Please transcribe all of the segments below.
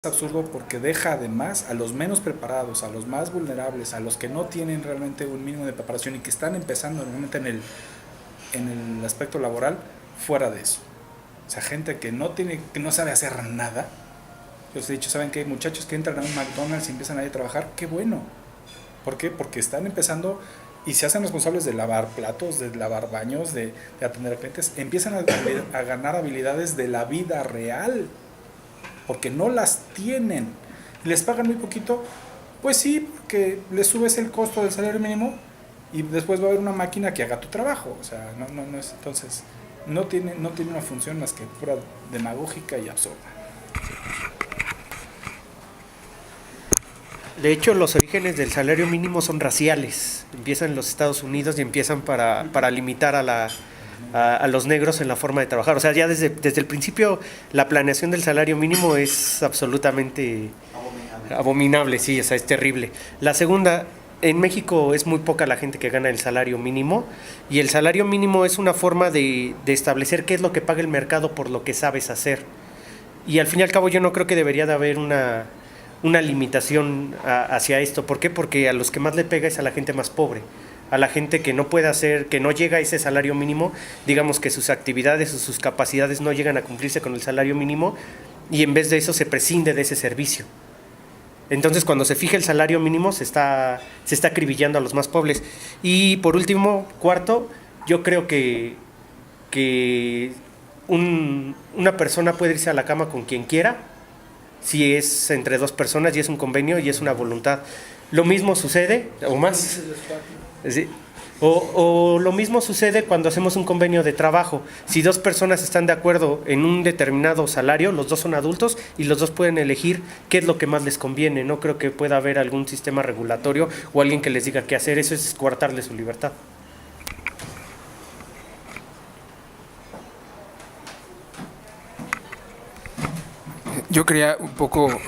absurdo porque deja además a los menos preparados, a los más vulnerables, a los que no tienen realmente un mínimo de preparación y que están empezando realmente en el aspecto laboral, fuera de eso. O sea, gente que no sabe hacer nada. Yo os he dicho, ¿saben qué? Muchachos que entran a un McDonald's y empiezan ahí a trabajar, qué bueno. ¿Por qué? Porque están empezando y se hacen responsables de lavar platos, de lavar baños, de atender a clientes, empiezan a ganar habilidades de la vida real, porque no las tienen. Les pagan muy poquito, pues sí, porque les subes el costo del salario mínimo y después va a haber una máquina que haga tu trabajo. O sea, no es, entonces, no tiene una función más que pura demagógica y absurda. De hecho, los orígenes del salario mínimo son raciales. Empiezan en los Estados Unidos y empiezan para limitar a los negros en la forma de trabajar. O sea, ya desde el principio la planeación del salario mínimo es absolutamente abominable, sí, o sea, es terrible. La segunda, en México es muy poca la gente que gana el salario mínimo, y el salario mínimo es una forma de establecer qué es lo que paga el mercado por lo que sabes hacer. Y al fin y al cabo yo no creo que debería de haber una limitación hacia esto. ¿Por qué? Porque a los que más le pega es a la gente más pobre, a la gente que no puede hacer, que no llega a ese salario mínimo, digamos que sus actividades o sus capacidades no llegan a cumplirse con el salario mínimo, y en vez de eso se prescinde de ese servicio. Entonces, cuando se fija el salario mínimo, se está acribillando a los más pobres. Y por último, cuarto, yo creo que una persona puede irse a la cama con quien quiera, si es entre dos personas y es un convenio y es una voluntad. Lo mismo sucede, o más, ¿sí? O lo mismo sucede cuando hacemos un convenio de trabajo. Si dos personas están de acuerdo en un determinado salario, los dos son adultos y los dos pueden elegir qué es lo que más les conviene. No creo que pueda haber algún sistema regulatorio o alguien que les diga qué hacer. Eso es coartarle su libertad. Yo quería un poco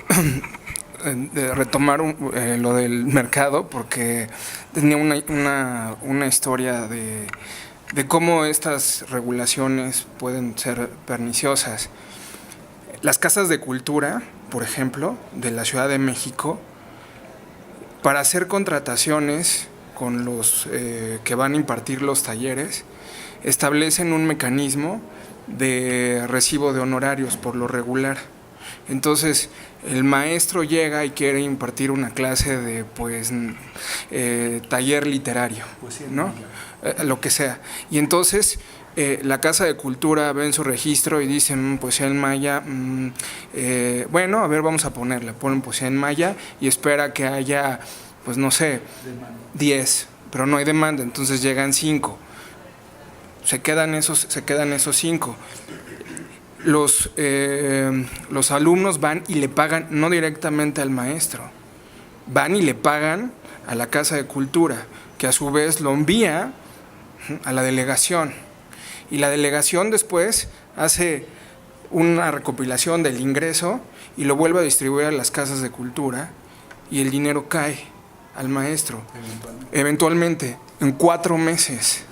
de retomar lo del mercado, porque tenía una historia de cómo estas regulaciones pueden ser perniciosas. Las casas de cultura, por ejemplo, de la Ciudad de México, para hacer contrataciones con los que van a impartir los talleres, establecen un mecanismo de recibo de honorarios por lo regular. Entonces, el maestro llega y quiere impartir una clase de, taller literario, ¿no? Lo que sea. Y entonces, la Casa de Cultura ve en su registro y dicen, poesía en maya, bueno, a ver, vamos a ponerle, ponen poesía en maya y espera que haya, pues no sé, 10, pero no hay demanda, entonces llegan 5. Se quedan esos 5. Los alumnos van y le pagan no directamente al maestro, van y le pagan a la Casa de Cultura, que a su vez lo envía a la delegación, y la delegación después hace una recopilación del ingreso y lo vuelve a distribuir a las casas de cultura, y el dinero cae al maestro eventualmente en 4 meses.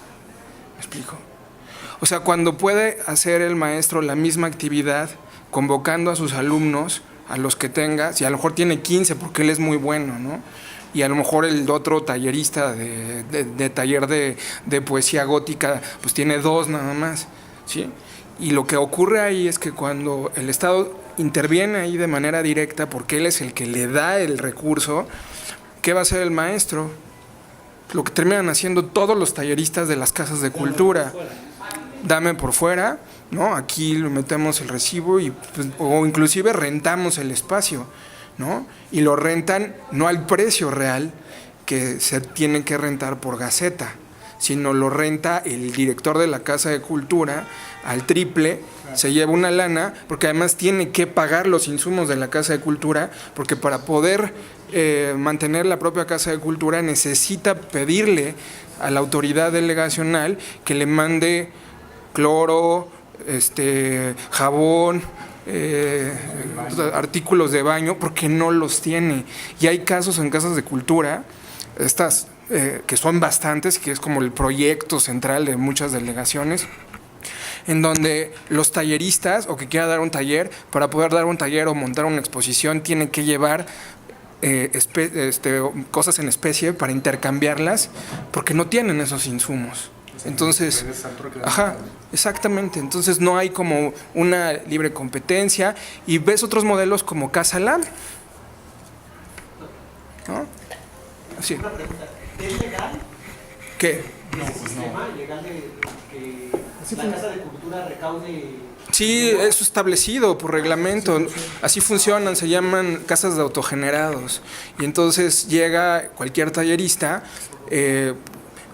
¿Me explico? O sea, cuando puede hacer el maestro la misma actividad, convocando a sus alumnos, a los que tenga, si a lo mejor tiene 15 porque él es muy bueno, ¿no? Y a lo mejor el otro tallerista de taller de poesía gótica, pues tiene 2 nada más, ¿sí? Y lo que ocurre ahí es que cuando el Estado interviene ahí de manera directa, porque él es el que le da el recurso, ¿qué va a hacer el maestro? Lo que terminan haciendo todos los talleristas de las casas de cultura. Dame por fuera, ¿no? Aquí lo metemos el recibo y, pues, o inclusive rentamos el espacio, ¿no? Y lo rentan no al precio real que se tiene que rentar por Gaceta, sino lo renta el director de la Casa de Cultura al triple, se lleva una lana, porque además tiene que pagar los insumos de la Casa de Cultura, porque para poder mantener la propia Casa de Cultura necesita pedirle a la autoridad delegacional que le mande cloro, jabón, artículos de baño, porque no los tiene. Y hay casos en casas de cultura, estas que son bastantes, que es como el proyecto central de muchas delegaciones, en donde los talleristas o que quiera dar un taller, para poder dar un taller o montar una exposición, tienen que llevar cosas en especie para intercambiarlas, porque no tienen esos insumos. Entonces, ajá, exactamente. Entonces no hay como una libre competencia y ves otros modelos como Casa Lam, ¿no? Sí. Una pregunta, ¿es legal ¿Qué? ese sistema legal de que la Casa de Cultura recaude? Sí, es establecido por reglamento, así funcionan, se llaman casas de autogenerados. Y entonces llega cualquier tallerista,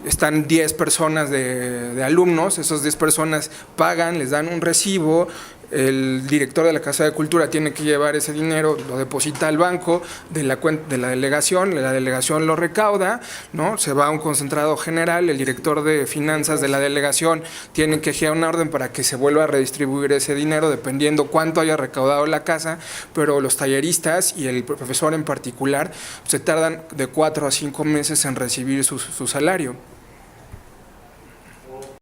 están 10 personas de alumnos, esas 10 personas pagan, les dan un recibo, el director de la Casa de Cultura tiene que llevar ese dinero, lo deposita al banco de la delegación lo recauda, ¿no? Se va a un concentrado general, el director de finanzas de la delegación tiene que girar una orden para que se vuelva a redistribuir ese dinero dependiendo cuánto haya recaudado la casa, pero los talleristas y el profesor en particular se tardan de 4 a 5 meses en recibir su salario.